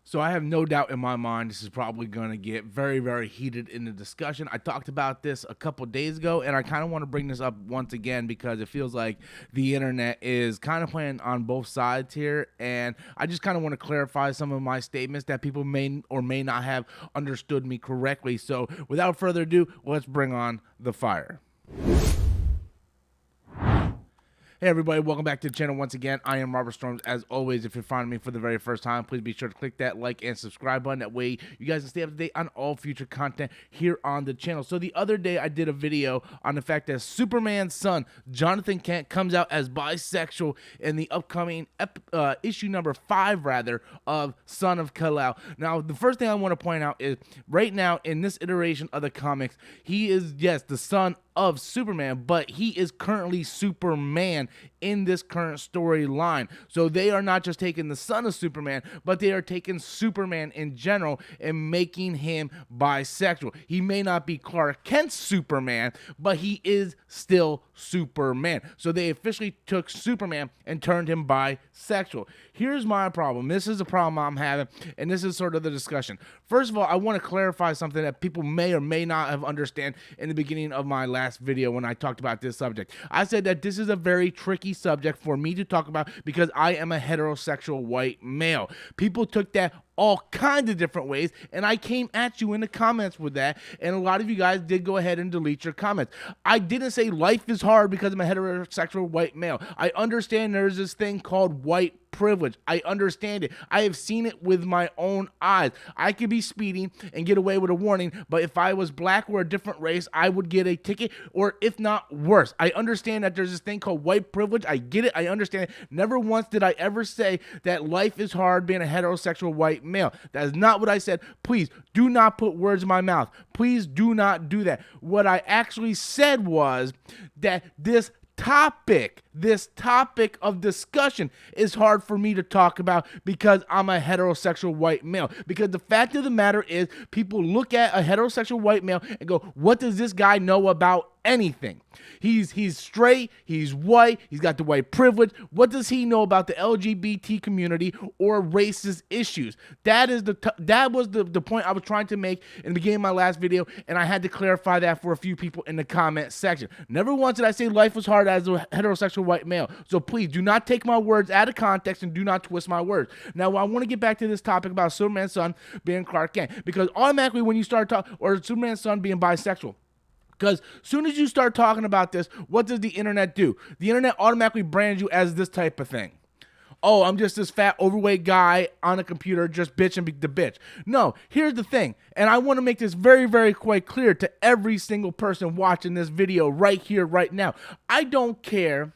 So I have no doubt in my mind this is probably going to get very, very heated in the discussion. I talked about this a couple days ago, and I kind of want to bring this up once again because it feels like the internet is kind of playing on both sides here, and I just kind of want to clarify some of my statements that people may or may not have understood me correctly. So without further ado, let's bring on the fire. Hey everybody, welcome back to the channel once again. I am Robert Storms. As always, if you're finding me for the very first time, please be sure to click that like and subscribe button. That way you guys can stay up to date on all future content here on the channel. So the other day I did a video on the fact that Superman's son, Jonathan Kent, comes out as bisexual in the upcoming issue number 5 rather of Son of Kal-El. Now the first thing I want to point out is right now in this iteration of the comics, he is, yes, the son of Superman, but he is currently Superman in this current storyline. So they are not just taking the son of Superman, but they are taking Superman in general and making him bisexual. He may not be Clark Kent's Superman, but he is still Superman. So they officially took Superman and turned him bisexual. Here's my problem. This is a problem I'm having, and this is sort of the discussion. First of all, I want to clarify something that people may or may not have understand in the beginning of my last video when I talked about this subject. I said that this is a very tricky subject for me to talk about because I am a heterosexual white male. People took that all kinds of different ways, and I came at you in the comments with that, and a lot of you guys did go ahead and delete your comments. I didn't say life is hard because I'm a heterosexual white male. I understand there's this thing called white privilege. I understand it. I have seen it with my own eyes. I could be speeding and get away with a warning, but if I was black or a different race, I would get a ticket, or if not worse. I understand that there's this thing called white privilege. I get it. I understand it. Never once did I ever say that life is hard being a heterosexual white male. That is not what I said. Please do not put words in my mouth. Please do not do that. What I actually said was that this topic of discussion is hard for me to talk about because I'm a heterosexual white male. Because the fact of the matter is, people look at a heterosexual white male and go, what does this guy know about anything? He's straight, he's white, he's got the white privilege. What does he know about the LGBT community or racist issues? That was the point I was trying to make in the beginning of my last video, and I had to clarify that for a few people in the comment section. Never once did I say life was hard as a heterosexual white male. So please do not take my words out of context and do not twist my words. Now I want to get back to this topic about Superman's son being Clark Kent, because automatically when you start talking, or Superman's son being bisexual, because as soon as you start talking about this, what does the internet do? The internet automatically brands you as this type of thing. Oh, I'm just this fat, overweight guy on a computer just bitching the bitch. No, here's the thing, and I want to make this very, very quite clear to every single person watching this video right here, right now. I don't care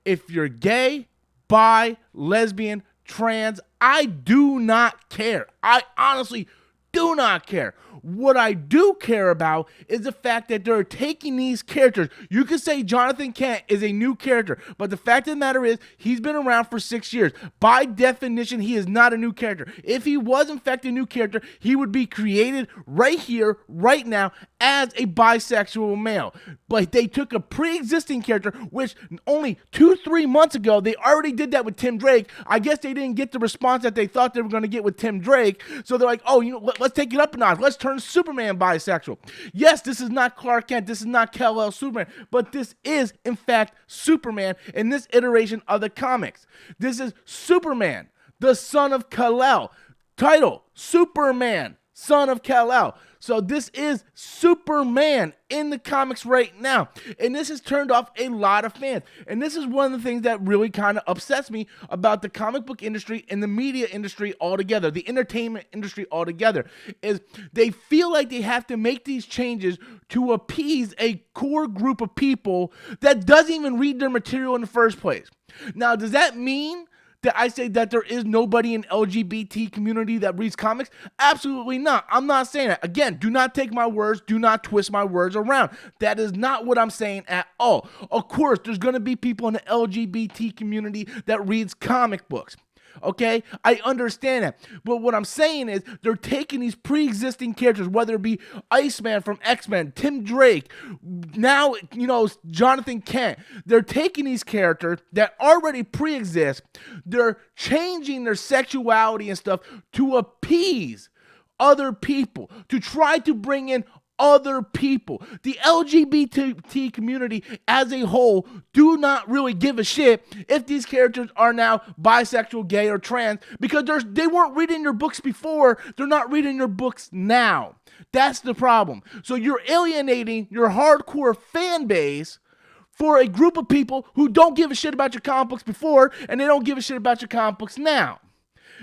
if you're gay, bi, lesbian, trans. I do not care. I honestly do not care. What I do care about is the fact that they're taking these characters. You could say Jonathan Kent is a new character, but the fact of the matter is he's been around for 6 years. By definition, he is not a new character. If he was in fact a new character, he would be created right here, right now, as a bisexual male. But they took a pre-existing character, which only 2-3 months ago, they already did that with Tim Drake. I guess they didn't get the response that they thought they were going to get with Tim Drake. So they're like, oh, let's take it up a notch. Let's turn Superman bisexual. Yes, this is not Clark Kent. This is not Kal-El Superman. But this is, in fact, Superman in this iteration of the comics. This is Superman, the son of Kal-El. Title, Superman, son of Kal-El. So this is Superman in the comics right now. And this has turned off a lot of fans. And this is one of the things that really kind of upsets me about the comic book industry and the media industry altogether, the entertainment industry altogether, is they feel like they have to make these changes to appease a core group of people that doesn't even read their material in the first place. Now, does that mean that I say that there is nobody in LGBT community that reads comics? Absolutely not. I'm not saying that. Again, do not take my words. Do not twist my words around. That is not what I'm saying at all. Of course, there's going to be people in the LGBT community that reads comic books. Okay, I understand that. But what I'm saying is they're taking these pre-existing characters, whether it be Iceman from X-Men, Tim Drake, now, Jonathan Kent. They're taking these characters that already pre-exist. They're changing their sexuality and stuff to appease other people, to try to bring in other people. The LGBT community as a whole do not really give a shit if these characters are now bisexual, gay, or trans, because they weren't reading your books before. They're not reading your books now. That's the problem. So you're alienating your hardcore fan base for a group of people who don't give a shit about your comic books before, and they don't give a shit about your comic books now.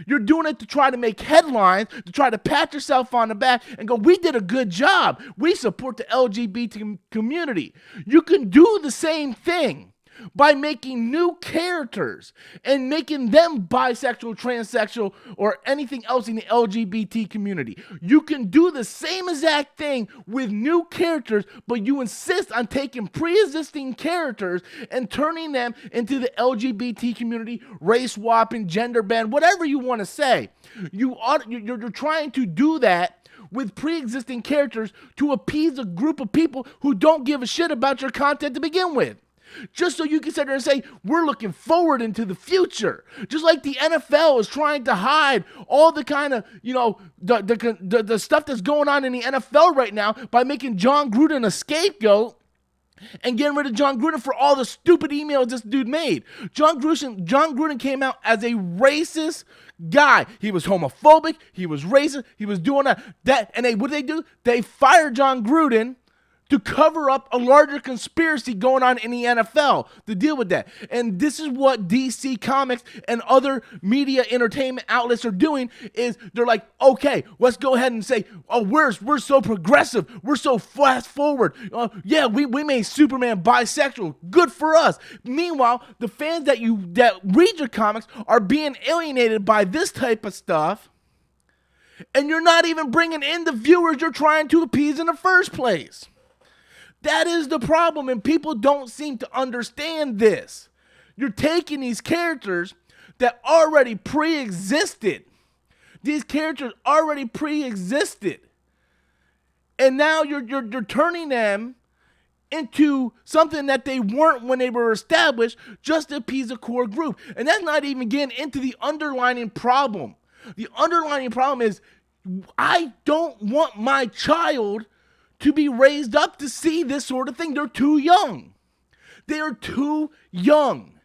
You're doing it to try to make headlines, to try to pat yourself on the back and go, we did a good job. We support the LGBT community. You can do the same thing by making new characters and making them bisexual, transsexual, or anything else in the LGBT community. You can do the same exact thing with new characters, but you insist on taking pre-existing characters and turning them into the LGBT community, race swapping, gender bend, whatever you want to say. You're trying to do that with pre-existing characters to appease a group of people who don't give a shit about your content to begin with. Just so you can sit there and say, we're looking forward into the future. Just like the NFL is trying to hide all the kind of, the stuff that's going on in the NFL right now by making John Gruden a scapegoat and getting rid of John Gruden for all the stupid emails this dude made. John Gruden came out as a racist guy. He was homophobic. He was racist. He was doing that. And what did they do? They fired John Gruden to cover up a larger conspiracy going on in the NFL to deal with that. And this is what DC Comics and other media entertainment outlets are doing, is they're like, okay, let's go ahead and say, oh, we're so progressive. We're so fast forward. We made Superman bisexual. Good for us. Meanwhile, the fans that read your comics are being alienated by this type of stuff, and you're not even bringing in the viewers you're trying to appease in the first place. That is the problem, and people don't seem to understand this. You're taking these characters that already pre-existed. These characters already pre-existed. And now you're turning them into something that they weren't when they were established, just to appease a core group. And that's not even getting into the underlying problem. The underlying problem is, I don't want my child to be raised up to see this sort of thing. They're too young. They are too young.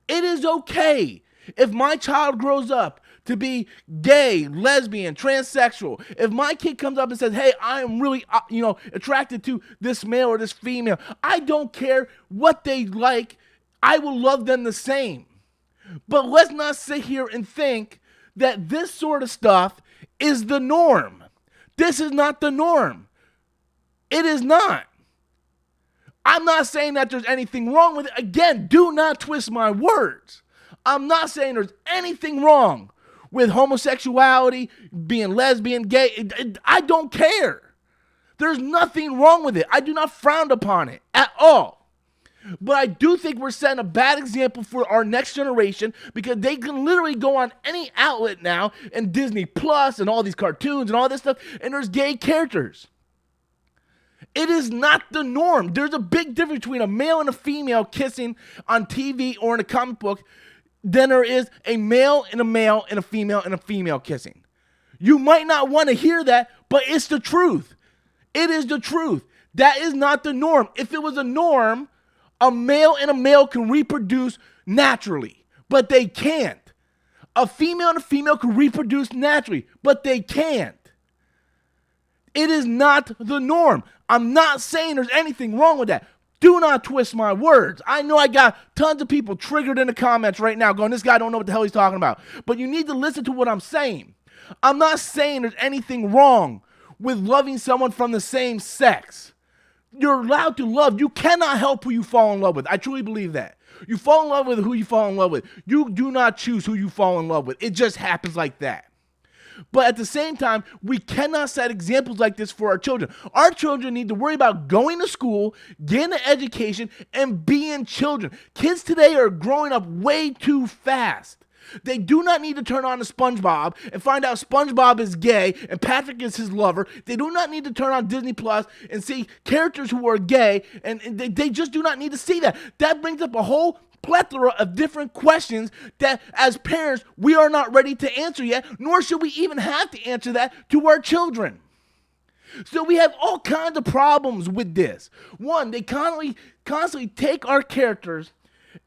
It is okay if my child grows up to be gay, lesbian, transsexual. If my kid comes up and says, hey, I am really, attracted to this male or this female, I don't care what they like. I will love them the same. But let's not sit here and think that this sort of stuff is the norm. This is not the norm. It is not. I'm not saying that there's anything wrong with it. Again, do not twist my words. I'm not saying there's anything wrong with homosexuality, being lesbian, gay. I don't care. There's nothing wrong with it. I do not frown upon it at all. But I do think we're setting a bad example for our next generation, because they can literally go on any outlet now, and Disney Plus and all these cartoons and all this stuff, and there's gay characters. It is not the norm. There's a big difference between a male and a female kissing on TV or in a comic book than there is a male and a female kissing. You might not want to hear that, but it's the truth. It is the truth. That is not the norm. If it was a norm, a male and a male can reproduce naturally, but they can't. A female and a female can reproduce naturally, but they can't. It is not the norm. I'm not saying there's anything wrong with that. Do not twist my words. I know I got tons of people triggered in the comments right now going, this guy don't know what the hell he's talking about. But you need to listen to what I'm saying. I'm not saying there's anything wrong with loving someone from the same sex. You're allowed to love. You cannot help who you fall in love with. I truly believe that. You fall in love with who you fall in love with. You do not choose who you fall in love with. It just happens like that. But at the same time, we cannot set examples like this for our children. Our children need to worry about going to school, getting an education, and being children. Kids today are growing up way too fast. They do not need to turn on to SpongeBob and find out SpongeBob is gay and Patrick is his lover. They do not need to turn on Disney Plus and see characters who are gay, and they just do not need to see that. That brings up a whole plethora of different questions that as parents we are not ready to answer yet, nor should we even have to answer that to our children. So we have all kinds of problems with this. One, they constantly take our characters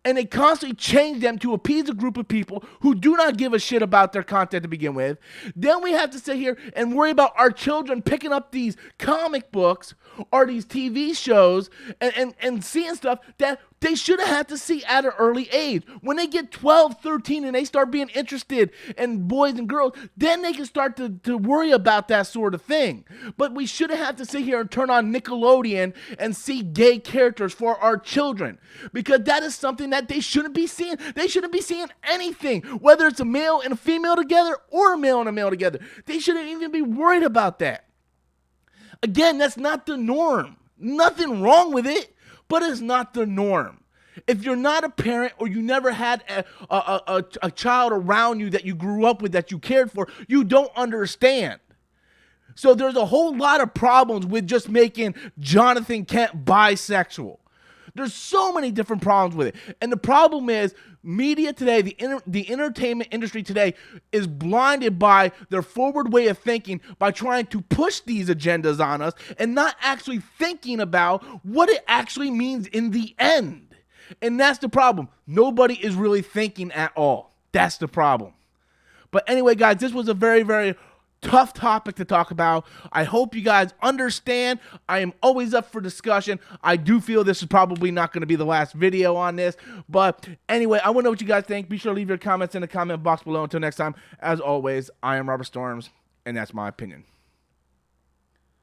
and they constantly change them to appease a group of people who do not give a shit about their content to begin with. Then we have to sit here and worry about our children picking up these comic books or these TV shows and seeing stuff that they should have had to see at an early age. When they get 12, 13, and they start being interested in boys and girls, then they can start to worry about that sort of thing. But we shouldn't have to sit here and turn on Nickelodeon and see gay characters for our children, because that is something that they shouldn't be seeing. They shouldn't be seeing anything, whether it's a male and a female together or a male and a male together. They shouldn't even be worried about that. Again, that's not the norm. Nothing wrong with it, but it's not the norm. If you're not a parent or you never had a child around you that you grew up with, that you cared for, you don't understand. So there's a whole lot of problems with just making Jonathan Kent bisexual. There's so many different problems with it. And the problem is media today, the entertainment industry today is blinded by their forward way of thinking by trying to push these agendas on us and not actually thinking about what it actually means in the end. And that's the problem. Nobody is really thinking at all. That's the problem. But anyway, guys, this was a very, very tough topic to talk about. I hope you guys understand. I am always up for discussion. I do feel this is probably not going to be the last video on this. But anyway, I want to know what you guys think. Be sure to leave your comments in the comment box below. Until next time, as always, I am Robert Storms, and that's my opinion.